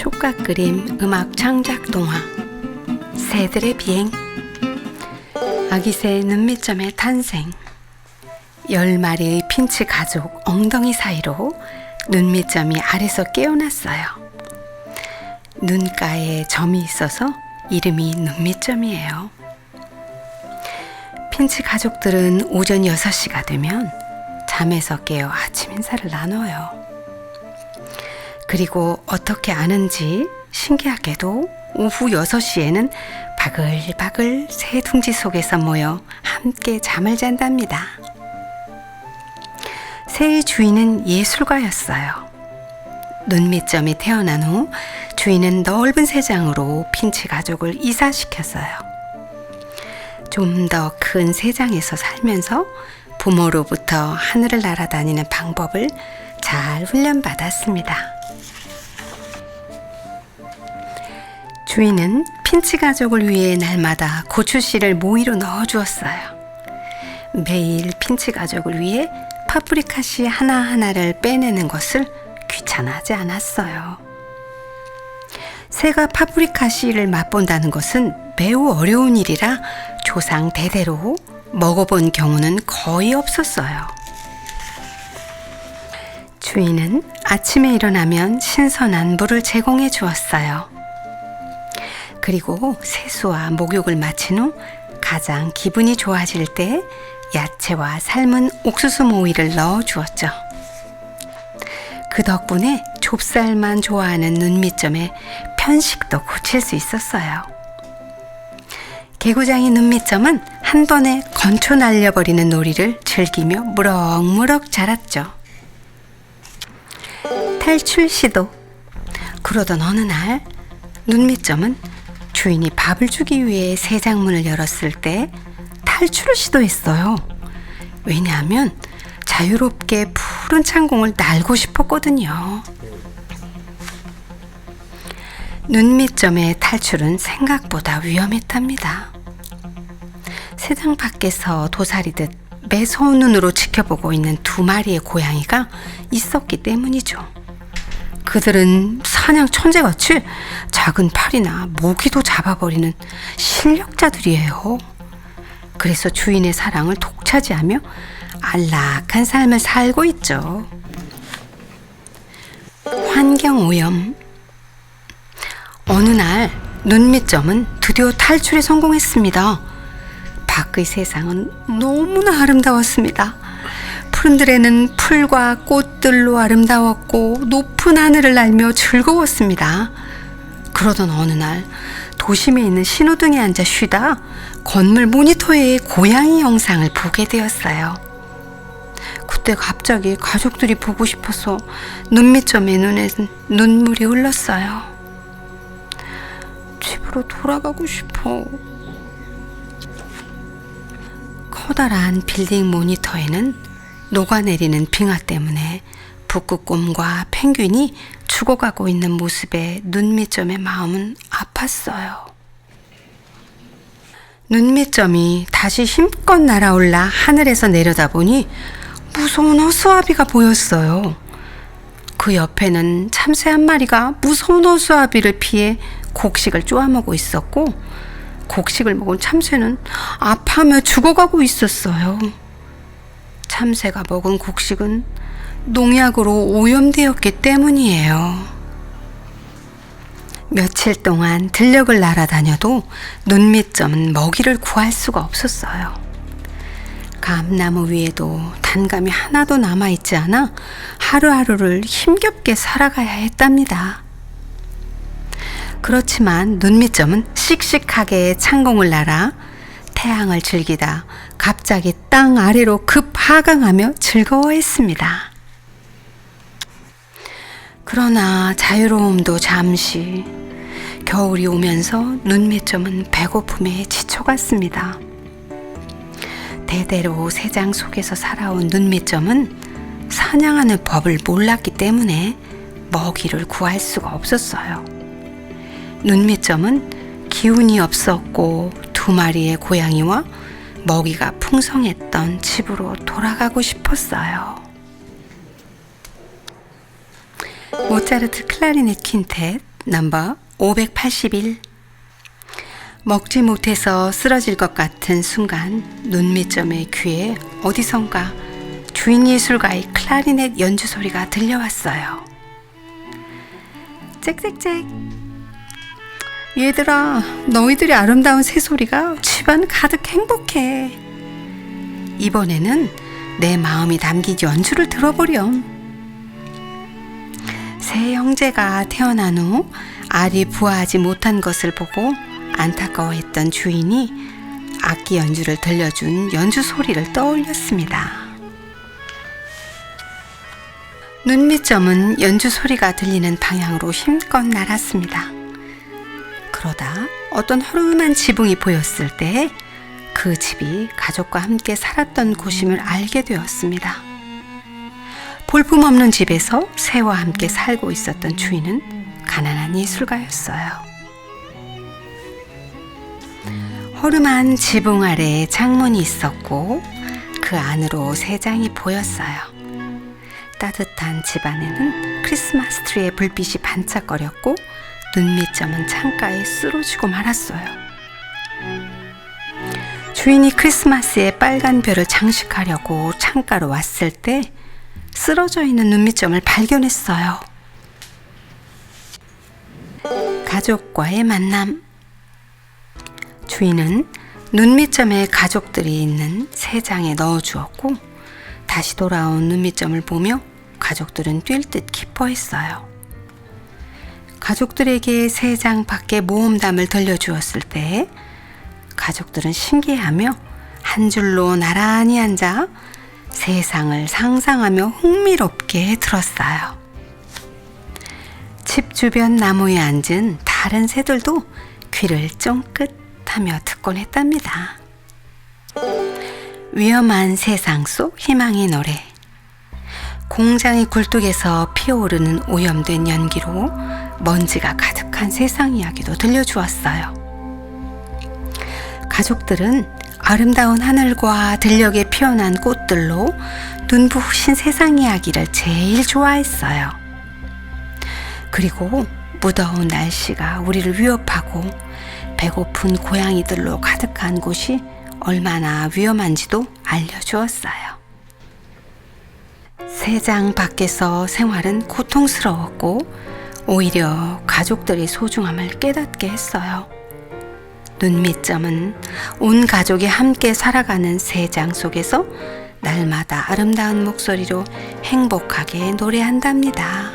촉각 그림 음악 창작 동화 새들의 비행. 아기새 눈밑점의 탄생. 10마리의 핀치 가족 엉덩이 사이로 눈밑점이 아래서 깨어났어요. 눈가에 점이 있어서 이름이 눈밑점이에요. 핀치 가족들은 오전 6시가 되면 잠에서 깨어 아침 인사를 나눠요. 그리고 어떻게 아는지 신기하게도 오후 6시에는 바글바글 새 둥지 속에서 모여 함께 잠을 잔답니다. 새의 주인은 예술가였어요. 눈밑점이 태어난 후 주인은 넓은 새장으로 핀치 가족을 이사시켰어요. 좀 더 큰 새장에서 살면서 부모로부터 하늘을 날아다니는 방법을 잘 훈련받았습니다. 주인은 핀치 가족을 위해 날마다 고추씨를 모이로 넣어주었어요. 매일 핀치 가족을 위해 파프리카씨 하나하나를 빼내는 것을 귀찮아하지 않았어요. 새가 파프리카씨를 맛본다는 것은 매우 어려운 일이라 조상 대대로 먹어본 경우는 거의 없었어요. 주인은 아침에 일어나면 신선한 물을 제공해 주었어요. 그리고 세수와 목욕을 마친 후 가장 기분이 좋아질 때 야채와 삶은 옥수수 모이를 넣어 주었죠. 그 덕분에 좁쌀만 좋아하는 눈밑점에 편식도 고칠 수 있었어요. 개구장이 눈밑점은 한 번에 건초 날려버리는 놀이를 즐기며 무럭무럭 자랐죠. 탈출 시도. 그러던 어느 날 눈밑점은 주인이 밥을 주기 위해 새장문을 열었을 때 탈출을 시도했어요. 왜냐하면 자유롭게 푸른 창공을 날고 싶었거든요. 눈밑점의 탈출은 생각보다 위험했답니다. 새장 밖에서 도사리듯 매서운 눈으로 지켜보고 있는 2마리의 고양이가 있었기 때문이죠. 그들은 사냥 천재같이 작은 파리나 모기도 잡아버리는 실력자들이에요. 그래서 주인의 사랑을 독차지하며 안락한 삶을 살고 있죠. 환경오염. 어느 날 눈밑점은 드디어 탈출에 성공했습니다. 밖의 세상은 너무나 아름다웠습니다. 푸른 들에는 풀과 꽃들로 아름다웠고 높은 하늘을 날며 즐거웠습니다. 그러던 어느 날 도심에 있는 신호등에 앉아 쉬다 건물 모니터에 고양이 영상을 보게 되었어요. 그때 갑자기 가족들이 보고 싶어서 눈밑점의 눈에 눈물이 흘렀어요. 집으로 돌아가고 싶어. 커다란 빌딩 모니터에는 녹아내리는 빙하 때문에 북극곰과 펭귄이 죽어가고 있는 모습에 눈밑점의 마음은 아팠어요. 눈밑점이 다시 힘껏 날아올라 하늘에서 내려다보니 무서운 허수아비가 보였어요. 그 옆에는 참새 한 마리가 무서운 허수아비를 피해 곡식을 쪼아먹고 있었고 곡식을 먹은 참새는 아파하며 죽어가고 있었어요. 참새가 먹은 곡식은 농약으로 오염되었기 때문이에요. 며칠 동안 들녘을 날아다녀도 눈밑점은 먹이를 구할 수가 없었어요. 감나무 위에도 단감이 하나도 남아있지 않아 하루하루를 힘겹게 살아가야 했답니다. 그렇지만 눈밑점은 씩씩하게 창공을 날아 태양을 즐기다 갑자기 땅 아래로 급하강하며 즐거워했습니다. 그러나 자유로움도 잠시. 겨울이 오면서 눈밑점은 배고픔에 지쳐갔습니다. 대대로 새장 속에서 살아온 눈밑점은 사냥하는 법을 몰랐기 때문에 먹이를 구할 수가 없었어요. 눈밑점은 기운이 없었고 2마리의 고양이와 먹이가 풍성했던 집으로 돌아가고 싶었어요. 모차르트 클라리넷 퀸텟 넘버 581. 먹지 못해서 쓰러질 것 같은 순간 눈밑점의 귀에 어디선가 주인 예술가의 클라리넷 연주 소리가 들려왔어요. 짹짹짹. 얘들아, 너희들의 아름다운 새소리가 집안 가득 행복해. 이번에는 내 마음이 담긴 연주를 들어보렴. 새 형제가 태어난 후 알이 부화하지 못한 것을 보고 안타까워했던 주인이 악기 연주를 들려준 연주 소리를 떠올렸습니다. 눈밑점은 연주 소리가 들리는 방향으로 힘껏 날았습니다. 그러다 어떤 허름한 지붕이 보였을 때 그 집이 가족과 함께 살았던 곳임을 알게 되었습니다. 볼품없는 집에서 새와 함께 살고 있었던 주인은 가난한 예술가였어요. 허름한 지붕 아래에 창문이 있었고 그 안으로 새장이 보였어요. 따뜻한 집 안에는 크리스마스 트리의 불빛이 반짝거렸고 눈밑점은 창가에 쓰러지고 말았어요. 주인이 크리스마스에 빨간 별을 장식하려고 창가로 왔을 때 쓰러져 있는 눈밑점을 발견했어요. 가족과의 만남. 주인은 눈밑점에 가족들이 있는 새장에 넣어주었고 다시 돌아온 눈밑점을 보며 가족들은 뛸 듯 기뻐했어요. 가족들에게 새장 밖에 모험담을 들려주었을 때 가족들은 신기해하며 한 줄로 나란히 앉아 세상을 상상하며 흥미롭게 들었어요. 집 주변 나무에 앉은 다른 새들도 귀를 쫑긋하며 듣곤 했답니다. 위험한 세상 속 희망의 노래. 공장의 굴뚝에서 피어오르는 오염된 연기로 먼지가 가득한 세상 이야기도 들려주었어요. 가족들은 아름다운 하늘과 들녘에 피어난 꽃들로 눈부신 세상 이야기를 제일 좋아했어요. 그리고 무더운 날씨가 우리를 위협하고 배고픈 고양이들로 가득한 곳이 얼마나 위험한지도 알려주었어요. 새장 밖에서 생활은 고통스러웠고 오히려 가족들의 소중함을 깨닫게 했어요. 눈밑점은 온 가족이 함께 살아가는 새장 속에서 날마다 아름다운 목소리로 행복하게 노래한답니다.